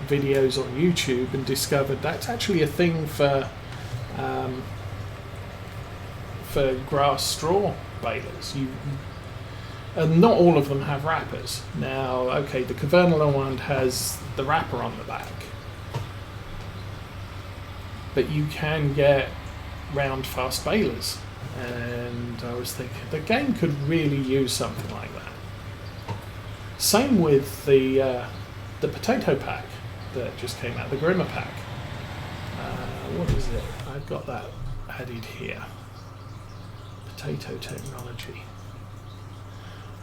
videos on YouTube and discovered that's actually a thing for grass straw balers. And not all of them have wrappers. Now, okay, the Cavernola one has the wrapper on the back, but you can get round fast balers, and I was thinking the game could really use something like that. Same with the potato pack that just came out, the Grimmer pack. What is it? I've got that added here. Potato technology.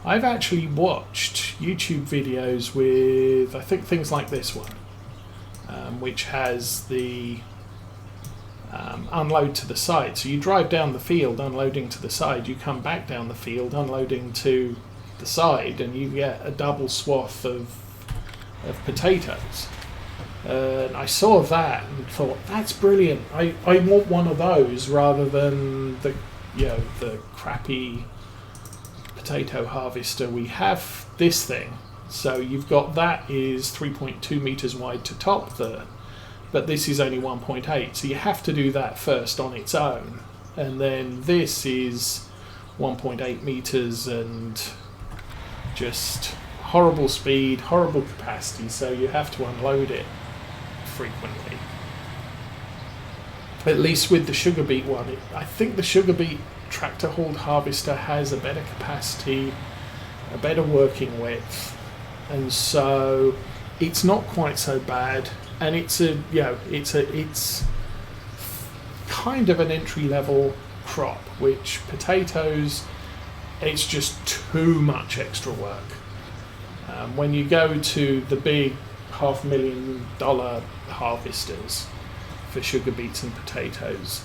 I've actually watched YouTube videos with, I think, things like this one, which has the unload to the side. So you drive down the field, unloading to the side, you come back down the field, unloading to the side, and you get a double swath of potatoes. I saw that and thought, that's brilliant. I want one of those rather than the crappy potato harvester we have. This thing, so you've got that is 3.2 meters wide to top but this is only 1.8, so you have to do that first on its own, and then this is 1.8 meters and just horrible speed, horrible capacity, so you have to unload it frequently. At least with the sugar beet one, I think the sugar beet tractor hauled harvester has a better capacity, a better working width, and so it's not quite so bad. And it's kind of an entry level crop, which potatoes, it's just too much extra work. When you go to the big $500,000 harvesters for sugar beets and potatoes,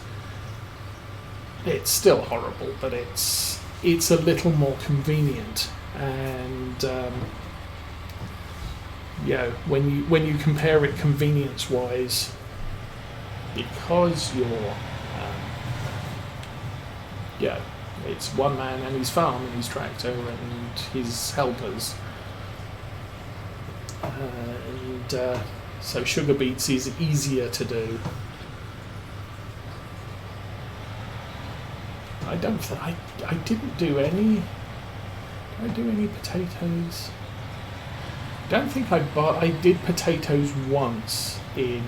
it's still horrible, but it's a little more convenient. And when you compare it convenience wise, because it's one man and his farm and his tractor and his helpers, so sugar beets is easier to do. I didn't do any. Did I do any potatoes? I don't think I did potatoes once in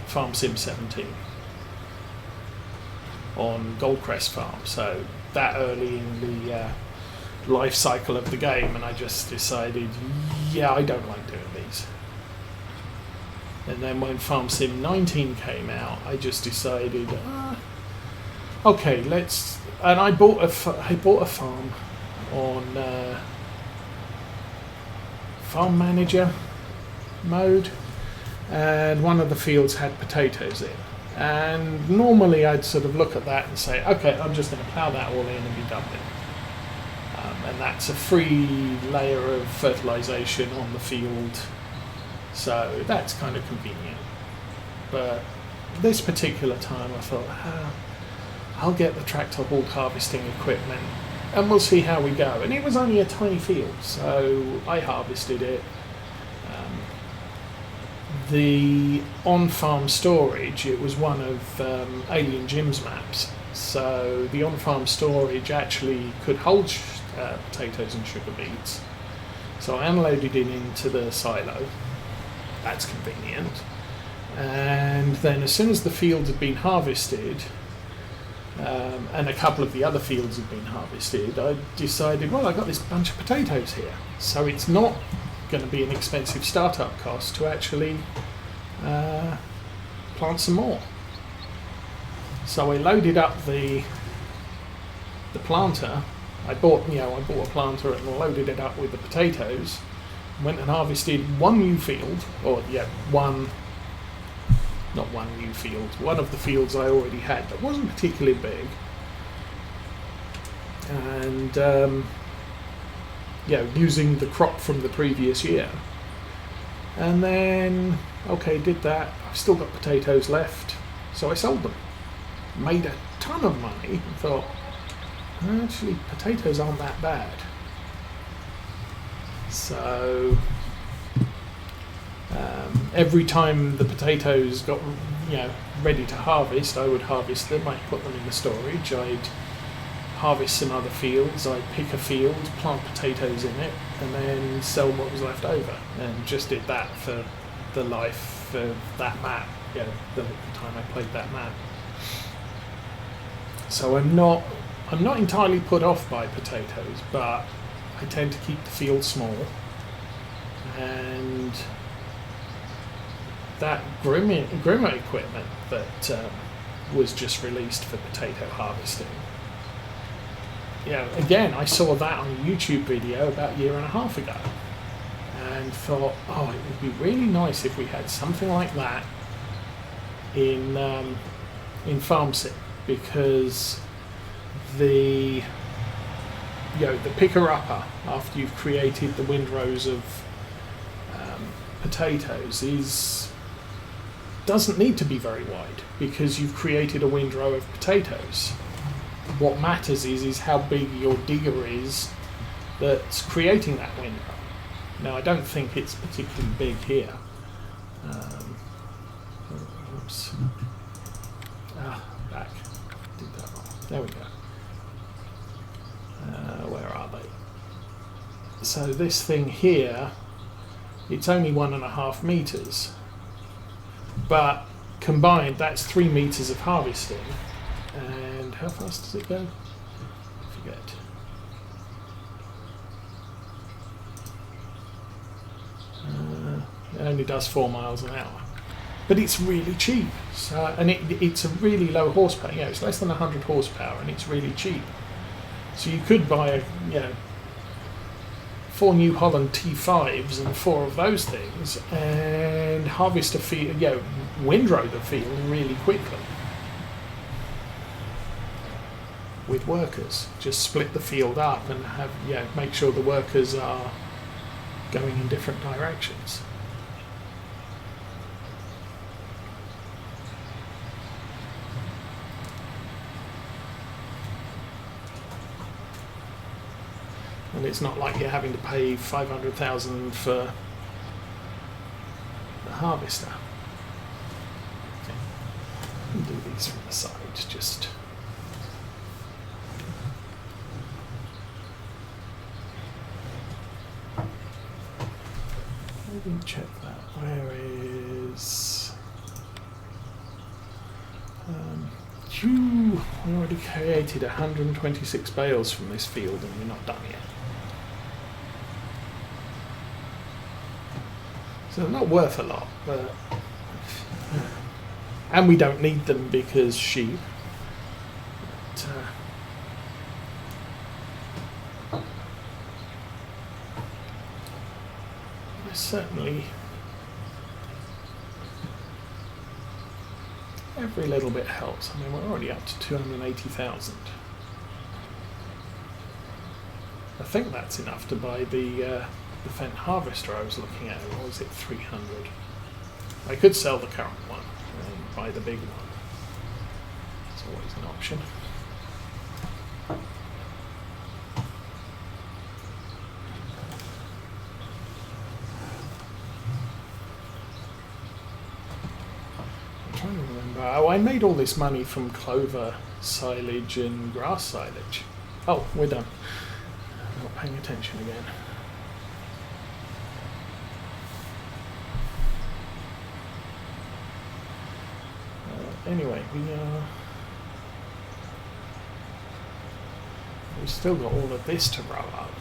Farm Sim 17 on Goldcrest Farm, so that early in the life cycle of the game, and I just decided, I don't like doing these. And then when Farm Sim 19 came out, I just decided, okay, and I bought a farm on Farm Manager mode, and one of the fields had potatoes in, and normally I'd sort of look at that and say, okay, I'm just going to plough that all in and be done with it. And that's a free layer of fertilisation on the field, so that's kind of convenient. But this particular time I thought, I'll get the tractor hauled harvesting equipment and we'll see how we go. And it was only a tiny field, so I harvested it. The on-farm storage, it was one of Alien Jim's maps, so the on-farm storage actually could hold potatoes and sugar beets. So I unloaded it into the silo. That's convenient. And then as soon as the field had been harvested, and a couple of the other fields had been harvested, I decided, well, I've got this bunch of potatoes here, so it's not going to be an expensive startup cost to actually plant some more. So I loaded up the planter. I bought a planter and loaded it up with the potatoes. Went and harvested one new field, one of the fields I already had that wasn't particularly big, and using the crop from the previous year. And then, did that. I've still got potatoes left, so I sold them. Made a ton of money and thought, actually, potatoes aren't that bad. So, every time the potatoes got, ready to harvest, I would harvest them. I'd put them in the storage. I'd harvest some other fields. I'd pick a field, plant potatoes in it, and then sell what was left over. And just did that for the life of that map. The time I played that map. So I'm not entirely put off by potatoes, but I tend to keep the field small. And that Grimo equipment that was just released for potato harvesting. Again, I saw that on a YouTube video about a year and a half ago, and thought, oh, it would be really nice if we had something like that in Farm Sim, because the picker-upper after you've created the windrows of potatoes doesn't need to be very wide, because you've created a windrow of potatoes. What matters is how big your digger is that's creating that windrow. Now, I don't think it's particularly big here. Oops. Back. Did that wrong. There we go. Where are they? So this thing here, it's only 1.5 meters, but combined that's 3 meters of harvesting. And how fast does it go? I forget. It only does 4 miles an hour, but it's really cheap. So, and it's a really low horsepower. It's less than 100 horsepower, and it's really cheap. So you could buy 4 New Holland T5s and 4 of those things, and harvest a field, windrow the field really quickly with workers. Just split the field up and have make sure the workers are going in different directions. And it's not like you're having to pay 500,000 for the harvester. Okay. We'll do these from the side, just. Let me check that. Where is? You already created 126 bales from this field, and you're not done yet. So they're not worth a lot, but and we don't need them because sheep. But, certainly every little bit helps. I mean, we're already up to 280,000. I think that's enough to buy the Fendt harvester I was looking at, or was it 300? I could sell the current one and buy the big one. It's always an option. I'm trying to remember. Oh, I made all this money from clover silage and grass silage. Oh, we're done. I'm not paying attention again. Anyway, we've still got all of this to row up.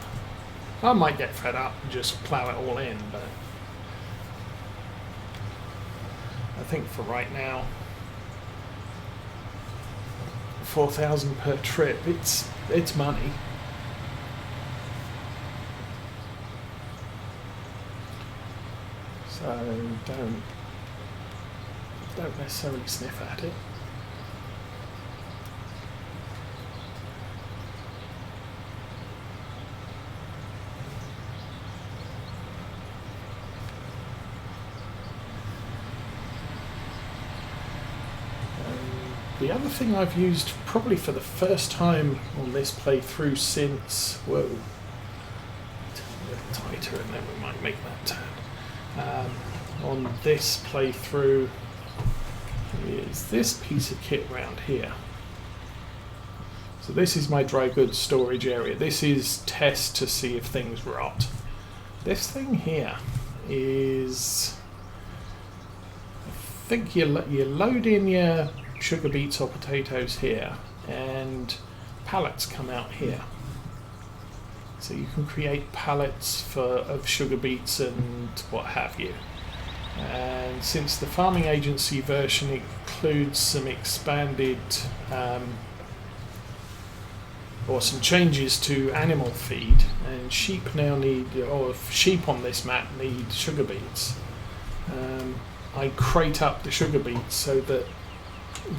I might get fed up and just plough it all in, but I think for right now, 4,000 per trip, it's money. So don't necessarily sniff at it. The other thing I've used probably for the first time on this playthrough since, whoa, a little tighter and then we might make that turn. on this playthrough is this piece of kit round here. So this is my dry goods storage area. This is test to see if things rot. This thing here is, I think you load in your sugar beets or potatoes here, and pallets come out here. So you can create pallets of sugar beets and what have you. And since the farming agency version includes some expanded or some changes to animal feed, and sheep now need, or sheep on this map need sugar beets, I crate up the sugar beets so that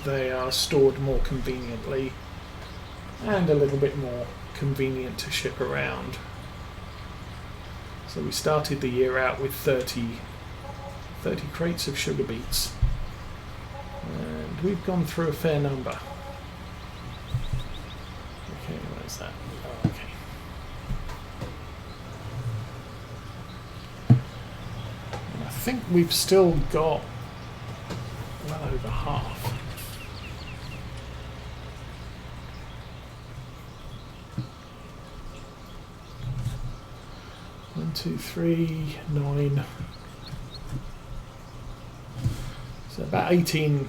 they are stored more conveniently and a little bit more convenient to ship around. So we started the year out with 30 crates of sugar beets, and we've gone through a fair number. Okay, where's that? Oh, okay. And I think we've still got well over half. One, two, three, 9. So about 18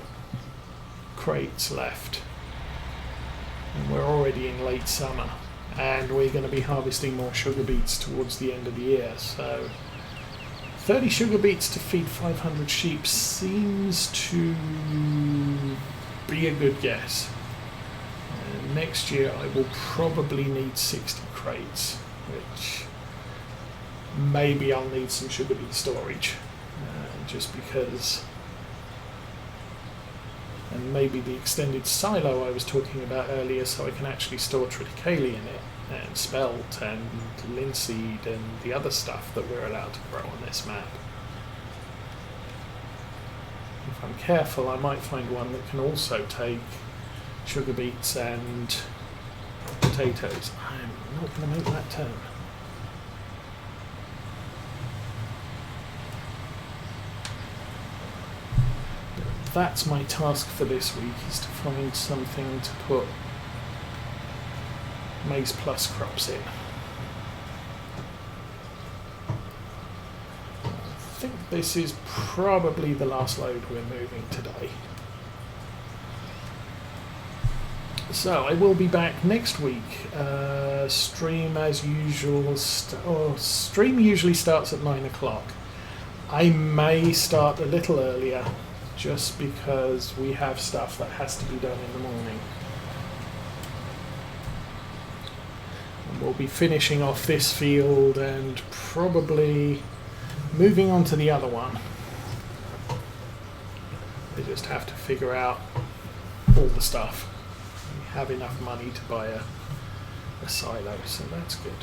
crates left. And we're already in late summer, and we're going to be harvesting more sugar beets towards the end of the year. So 30 sugar beets to feed 500 sheep seems to be a good guess. And next year I will probably need 60 crates, which maybe I'll need some sugar beet storage, just because. And maybe the extended silo I was talking about earlier, so I can actually store triticale in it, and spelt, and linseed, and the other stuff that we're allowed to grow on this map. If I'm careful, I might find one that can also take sugar beets and potatoes. I'm not going to make that turn. That's my task for this week, is to find something to put Maize Plus crops in. I think this is probably the last load we're moving today. So I will be back next week. Stream as usual. Stream usually starts at 9 o'clock. I may start a little earlier, just because we have stuff that has to be done in the morning. And we'll be finishing off this field and probably moving on to the other one. We just have to figure out all the stuff. We have enough money to buy a silo, so that's good.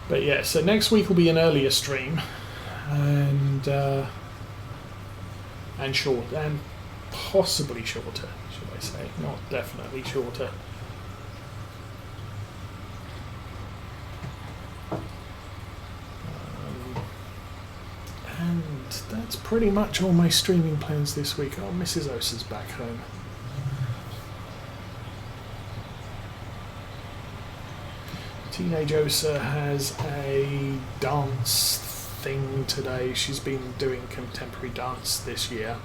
But yeah, so next week will be an earlier stream, and short, and possibly shorter, should I say? Not definitely shorter. And that's pretty much all my streaming plans this week. Oh, Mrs. Osa's back home. Teenage Osa has a dance thing today. She's been doing contemporary dance this year,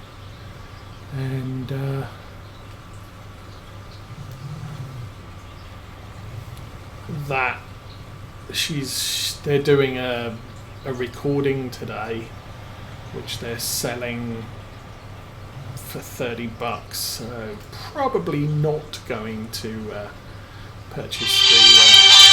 and they're doing a recording today, which they're selling for $30. So probably not going to purchase the.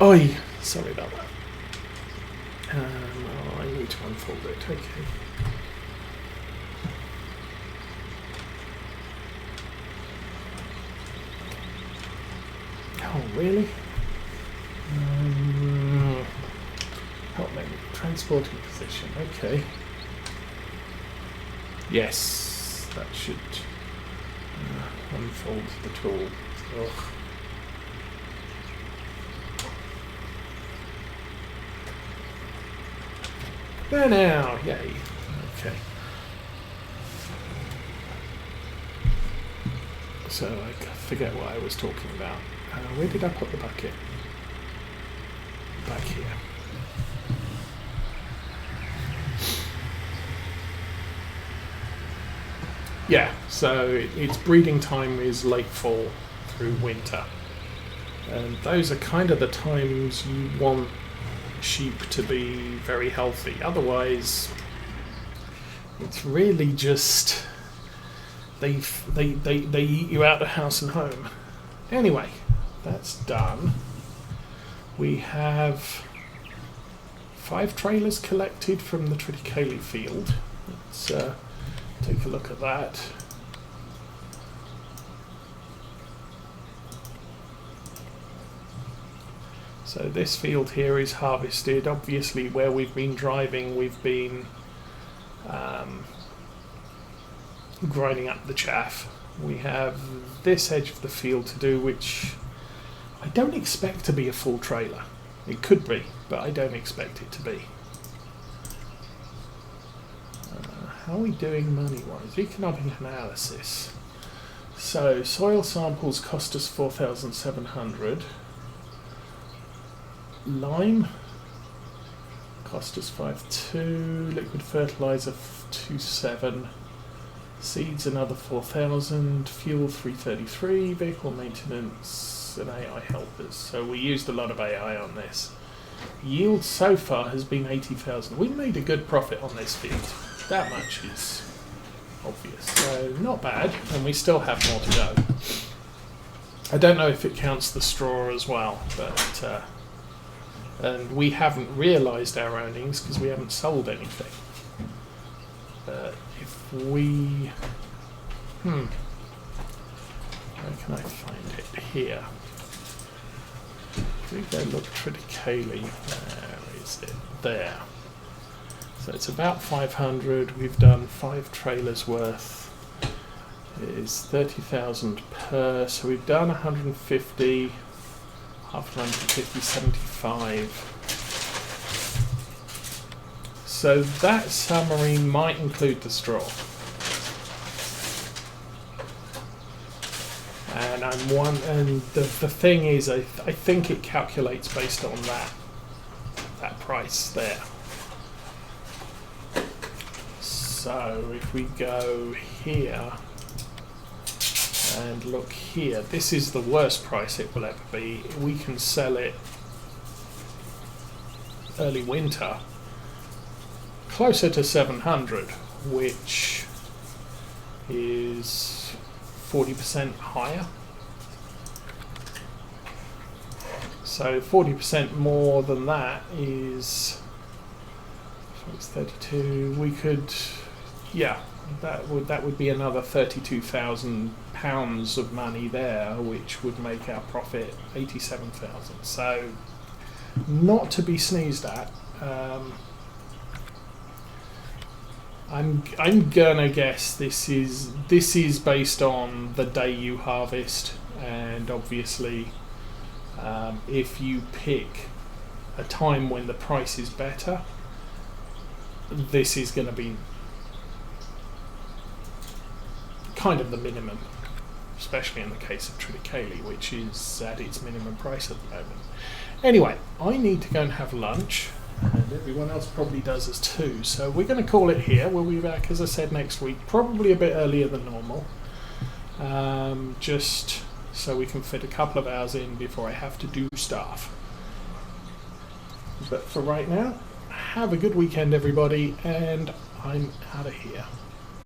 Oi! Sorry about that. I need to unfold it, okay. Oh, really? Help me. Transporting position, okay. Yes, that should unfold the tool. Ugh. There now, yay. Okay. So I forget what I was talking about. Where did I put the bucket? Back here. Yeah, so its breeding time is late fall through winter. And those are kind of the times you want sheep to be very healthy. Otherwise, it's really just they eat you out of house and home. Anyway, that's done. We have 5 trailers collected from the triticale field. Let's take a look at that. So this field here is harvested. Obviously where we've been driving, we've been grinding up the chaff. We have this edge of the field to do, which I don't expect to be a full trailer. It could be, but I don't expect it to be. How are we doing money-wise? Economic analysis. So soil samples cost us 4,700. Lime cost us 5,200. Liquid fertilizer 2,700. Seeds another 4,000. Fuel 333. Vehicle maintenance and AI helpers. So we used a lot of AI on this. Yield so far has been 80,000. We made a good profit on this field. That much is obvious. So not bad, and we still have more to go. I don't know if it counts the straw as well, but and we haven't realised our earnings because we haven't sold anything. But if we where can I find it? Here. If we go look triticale, where is it? There. So it's about 500. We've done 5 trailers worth. It is 30,000 per. So we've done 150. Half 150, 75. So that summary might include the straw. And the thing is, I think it calculates based on that price there. So if we go here and look here, this is the worst price it will ever be. We can sell it early winter closer to 700, which is 40% higher. So 40% more than that is, so it's 32. We could, yeah, that would be another £32,000 of money there, which would make our profit 87,000. So not to be sneezed at. I'm gonna guess this is based on the day you harvest, and obviously if you pick a time when the price is better, this is going to be kind of the minimum, especially in the case of triticale, which is at its minimum price at the moment. Anyway, I need to go and have lunch, and everyone else probably does as too, so we're going to call it here. We'll be back, as I said, next week, probably a bit earlier than normal, just so we can fit a couple of hours in before I have to do stuff. But for right now, have a good weekend everybody, and I'm out of here.